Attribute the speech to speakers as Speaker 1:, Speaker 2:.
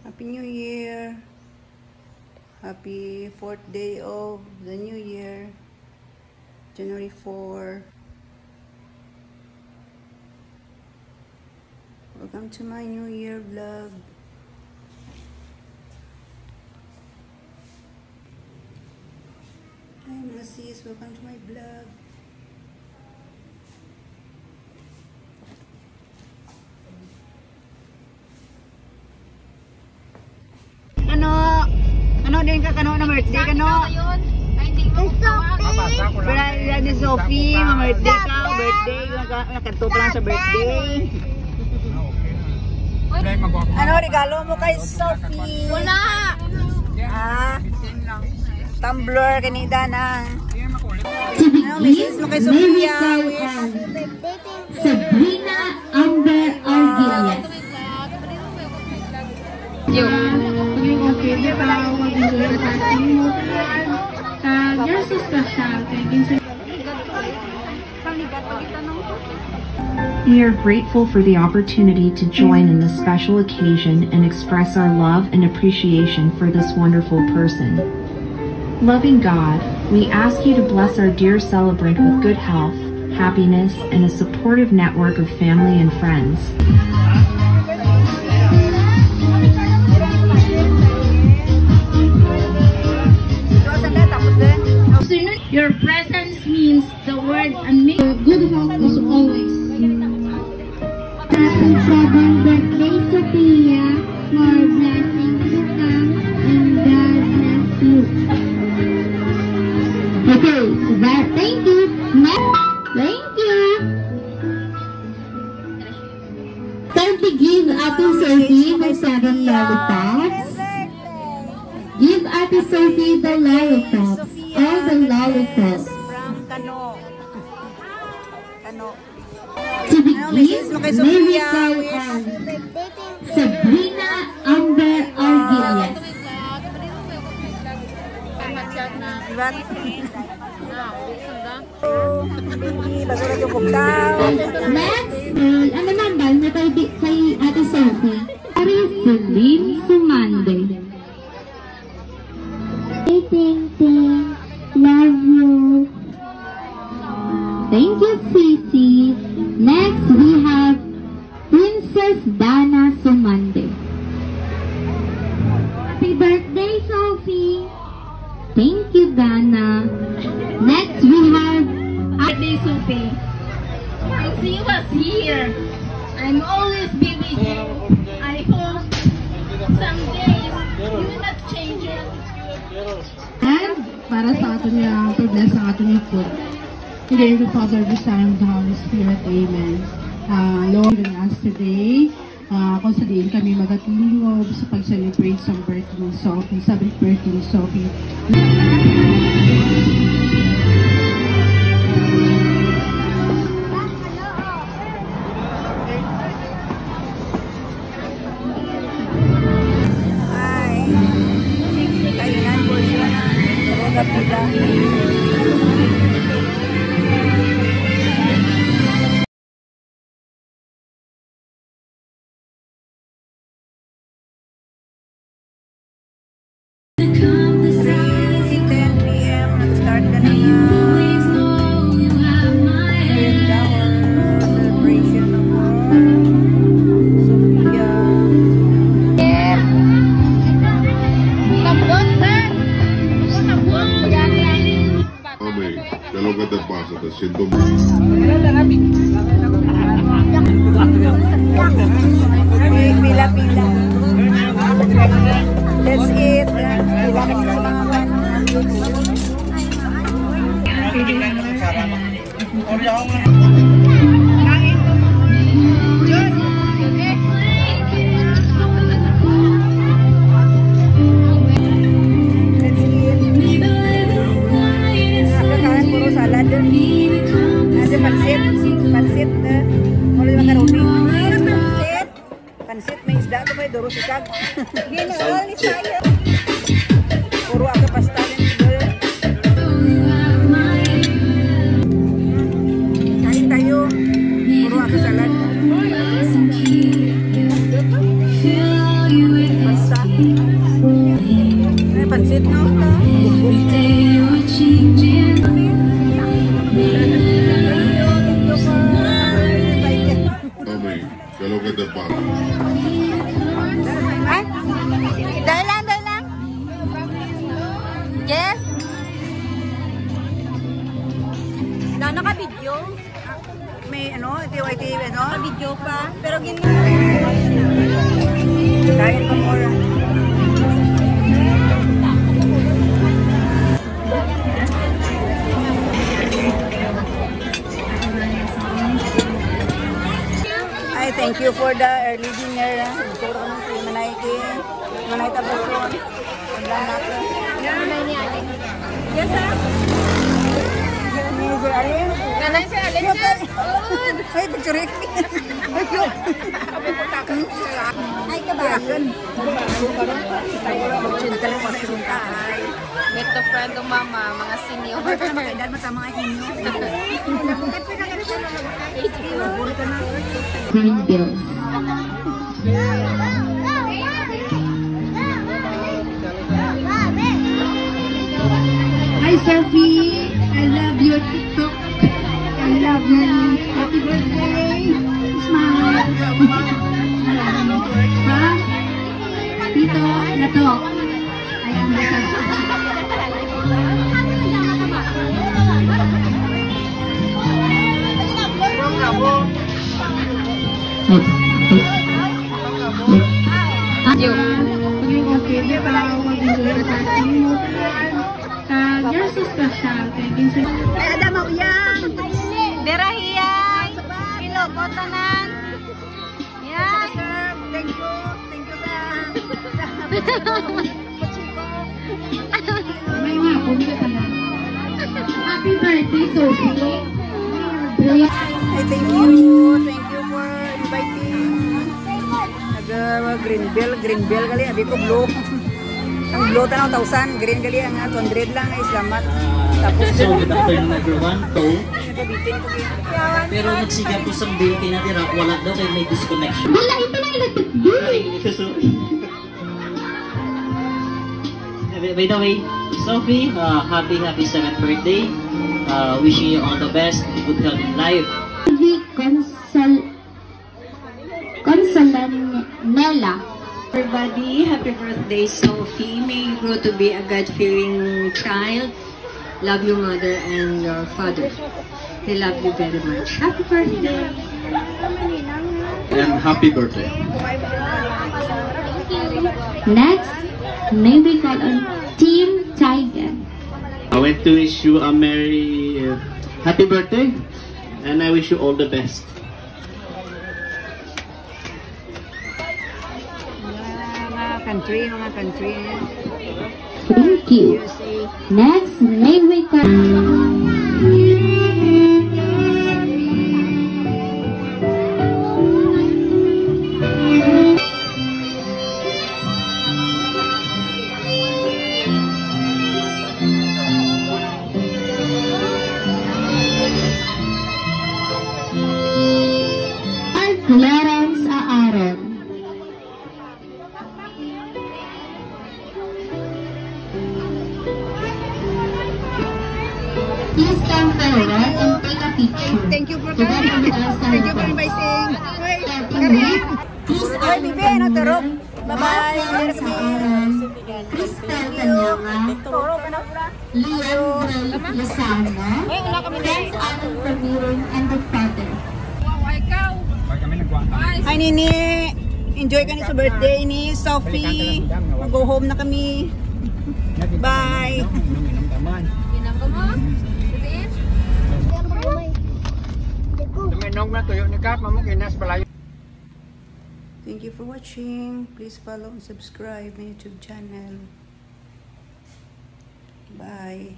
Speaker 1: Happy New Year. Happy 4th day of the New Year. January 4. Welcome to my New Year vlog. Hi mga sis, welcome to my vlog. Ano din ka kano na birthday kano?
Speaker 2: Ay hindi mo tawag.
Speaker 1: Pero ni Sophie, birthday ka, birthday, nakanto pa lang sa birthday. Ano regalo mo kay Sophie?
Speaker 2: Wala.
Speaker 1: Tumbler kanida na. Ano message mo kay Sophia?
Speaker 3: Sabrina Amber Arguelles. You're so special.
Speaker 4: We are grateful for the opportunity to join in this special occasion and express our love and appreciation for this wonderful person. Loving God, we ask you to bless our dear celebrant with good health, happiness, and a supportive network of family and friends.
Speaker 3: Your presence means the word and make good health as always. Happy 7th birthday, Sophia. More blessings to come and God bless you. Okay, thank you. Thank you. Time to give Ate Sophie the 7 lollipops. Give Ate Sophie the lollipops. All the lollipops.
Speaker 1: From Kano.
Speaker 3: To begin, may we call on Sabrina Amber Arguelles. Next, ano naman na kay Ate Sophie? Celine Sumande. Ting ting, love you. Thank you, Sisi. Next, we have Princess Dana Sumande. Happy birthday, Sophie. Thank you, Dana. Next, we have birthday, Sophie. Since you was here, I'm always be with you. I hope someday you will not change it.
Speaker 5: And para sa atin niya, to bless ang ating ito. In the name of the Father, the Son, and the Holy Spirit. Amen. Lord, in us today, kung sa diin kami magatlingog sa pag-celebrate sa birthday ni Sophie, sa birthday ni Sophie.
Speaker 1: Pila-pila. That's it. Pila sa mga puro salad. Nasa pansit. Mulai makaroni. Pansit may isda to may duro sikag. Ginawal ni saya. Puro aga pasta din. Kain tayo. Puro aga salad. Pasta. May pansit, no?
Speaker 6: Tommy, ¿qué es lo que te pasa?
Speaker 1: Ay, dahil lang. Yes? Naka-video? May ano, ito, ano? Naka-video pa. Pero kain mo mura. Ay, thank you for the early dinner. Siguro kami si Manay Tabason. Wala natin. Yes, sir. Ni Sir Alin.
Speaker 2: Nanay si Alin dyan.
Speaker 1: Ay, picture it. Ay, kabakan.
Speaker 2: Meet the friend of mama, mga senior.
Speaker 1: Dahil masama ang inyo.
Speaker 3: Green bills.
Speaker 5: Hi, Sophie. I love your TikTok. I love you. Happy birthday. Smile. Ha? Tito, Lato. I am the You're so special. Thank you so much.
Speaker 1: Ay, ada mau yang.
Speaker 2: Derahiyan. Kilo, kotanan. Yan.
Speaker 1: Thank you. Thank you, sir.
Speaker 5: May nga, punta ka na. Happy birthday, Sophie.
Speaker 1: Ay, thank you. Thank you for inviting. Green bell kali. Abi ko blue. Ang blue tanaw 1,000. Green kali ang 200 lang. Ay, salamat. Tapos,
Speaker 7: So, good afternoon everyone. So,
Speaker 1: nagabitin ko kaya.
Speaker 7: pero nagsiga po sa bill kay natin, wala daw kay may disconnection.
Speaker 3: Wala, ito na ilatagay.
Speaker 7: Ay, so, by the way, Sophie, happy 7th birthday. Wishing you all the best, good health in life.
Speaker 3: Consolanella.
Speaker 8: Everybody, happy birthday, Sophie. May you grow to be a God-fearing child. Love your mother and your father. They love you very much. Happy birthday.
Speaker 6: And happy birthday.
Speaker 3: Next, may we call on Team Tiger.
Speaker 9: I want to wish you a merry, happy birthday, and I wish you all the best.
Speaker 1: Mga country.
Speaker 3: Thank you. Next, may we call Clarence Aaron. Please stand forward and take a picture.
Speaker 1: Thank you for
Speaker 3: Together
Speaker 1: coming.
Speaker 3: with our
Speaker 1: Thank you for
Speaker 3: celebrants.
Speaker 1: inviting.
Speaker 3: Starting with Please
Speaker 1: Ay, bibi, ano, turok? Bye-bye.
Speaker 3: Clarence Aaron, Crystal Canyanga,
Speaker 1: Turok, ano?
Speaker 3: Leandro Lozano, Friends Alan Ramirin, and the father.
Speaker 1: Hi, Nini. Enjoy ka ni sa birthday ni Sophie. Mag-go home na kami. Bye.
Speaker 2: Ginang ko mo?
Speaker 1: Thank you for watching. Please follow and subscribe my YouTube channel. Bye.